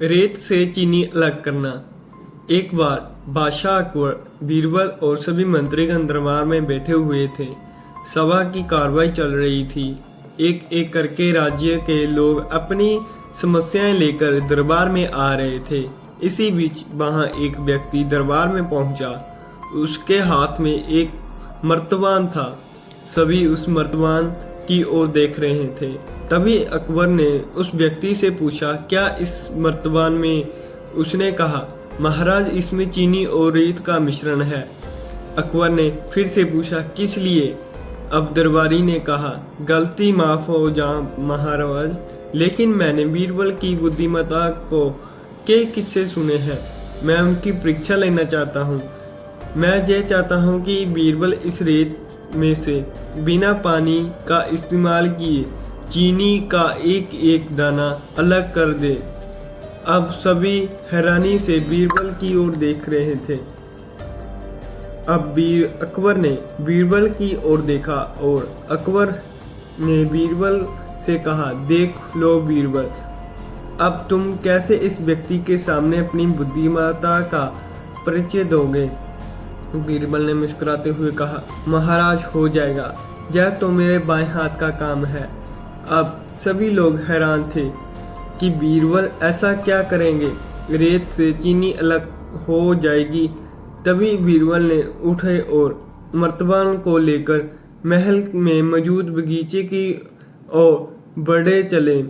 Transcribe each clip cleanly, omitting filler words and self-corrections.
रेत से चीनी अलग करना। एक बार बादशाह अकबर, बीरबल और सभी मंत्रीगण दरबार में बैठे हुए थे। सभा की कार्रवाई चल रही थी। एक एक करके राज्य के लोग अपनी समस्याएं लेकर दरबार में आ रहे थे। इसी बीच वहां एक व्यक्ति दरबार में पहुंचा। उसके हाथ में एक मर्तबान था। सभी उस मर्तबान की ओर देख रहे थे। तभी अकबर ने उस व्यक्ति से पूछा, क्या इस मर्तबान में? उसने कहा, महाराज, इसमें चीनी और रेत का मिश्रण है। अकबर ने फिर से पूछा, किस लिए? अब दरबारी ने कहा, गलती माफ हो जा महाराज, लेकिन मैंने बीरबल की बुद्धिमत्ता को के किस्से सुने हैं। मैं उनकी परीक्षा लेना चाहता हूँ। मैं ये चाहता हूँ कि बीरबल इस रेत में से बिना पानी का इस्तेमाल किए चीनी का एक एक दाना अलग कर दे। अब सभी हैरानी से बीरबल की ओर देख रहे थे। अब अकबर ने बीरबल की ओर देखा और अकबर ने बीरबल से कहा, देख लो बीरबल, अब तुम कैसे इस व्यक्ति के सामने अपनी बुद्धिमत्ता का परिचय दोगे? बीरबल ने मुस्कुराते हुए कहा, महाराज, हो जाएगा, यह तो मेरे बाएं हाथ का काम है। अब सभी लोग हैरान थे कि बीरबल ऐसा क्या करेंगे, रेत से चीनी अलग हो जाएगी। तभी बीरबल ने उठे और मर्तबान को लेकर महल में मौजूद बगीचे की ओर बढ़े चले।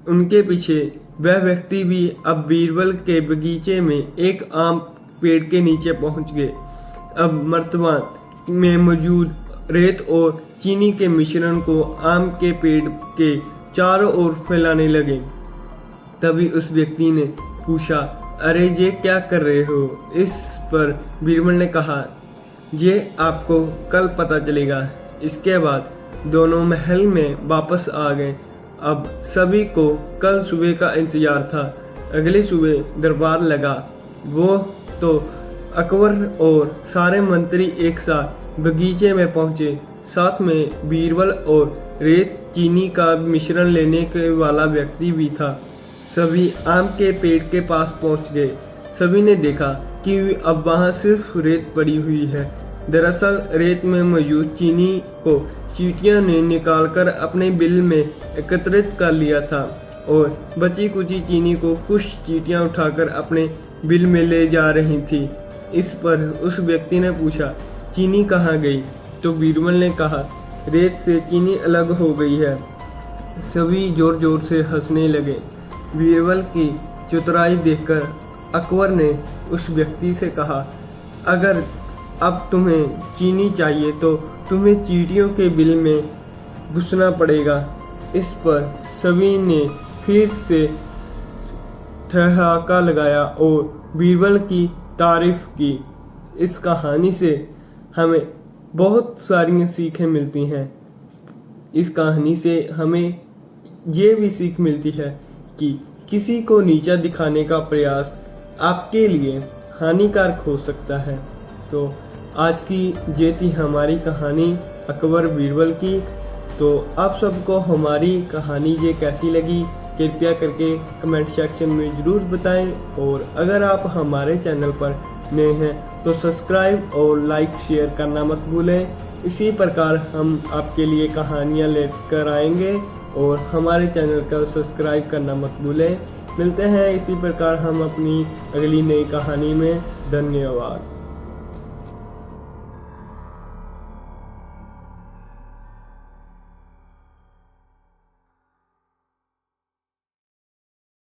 उनके पीछे वह व्यक्ति भी अब बीरबल के बगीचे में एक आम पेड़ के नीचे पहुंच गए। अब मर्तबान में मौजूद रेत और चीनी के मिश्रण को आम के पेड़ के चारों ओर फैलाने लगे। तभी उस व्यक्ति ने पूछा, अरे ये क्या कर रहे हो? इस पर बीरबल ने कहा, ये आपको कल पता चलेगा। इसके बाद दोनों महल में वापस आ गए। अब सभी को कल सुबह का इंतजार था। अगली सुबह दरबार लगा। वो तो अकबर और सारे मंत्री एक साथ बगीचे में पहुंचे। साथ में बीरबल और रेत चीनी का मिश्रण लेने के वाला व्यक्ति भी था। सभी आम के पेड़ के पास पहुंच गए। सभी ने देखा कि अब वहां सिर्फ रेत पड़ी हुई है। दरअसल रेत में मौजूद चीनी को चींटियों ने निकालकर अपने बिल में एकत्रित कर लिया था और बची कुची चीनी को कुछ चींटियां उठाकर अपने बिल में ले जा रही थी। इस पर उस व्यक्ति ने पूछा, चीनी कहाँ गई? तो बीरबल ने कहा, रेत से चीनी अलग हो गई है। सभी जोर जोर से हंसने लगे। बीरबल की चतुराई देखकर अकबर ने उस व्यक्ति से कहा, अगर अब तुम्हें चीनी चाहिए तो तुम्हें चींटियों के बिल में घुसना पड़ेगा। इस पर सभी ने फिर से ठहाका लगाया और बीरबल की तारीफ की। इस कहानी से हमें बहुत सारी सीखें मिलती हैं। इस कहानी से हमें ये भी सीख मिलती है कि किसी को नीचा दिखाने का प्रयास आपके लिए हानिकारक हो सकता है। आज की ये थी हमारी कहानी अकबर बीरबल की। तो आप सबको हमारी कहानी ये कैसी लगी, कृपया करके कमेंट सेक्शन में ज़रूर बताएं। और अगर आप हमारे चैनल पर नए हैं तो सब्सक्राइब और लाइक शेयर करना मत भूलें। इसी प्रकार हम आपके लिए कहानियाँ लेकर आएंगे और हमारे चैनल का सब्सक्राइब करना मत भूलें। मिलते हैं इसी प्रकार हम अपनी अगली नई कहानी में। धन्यवाद।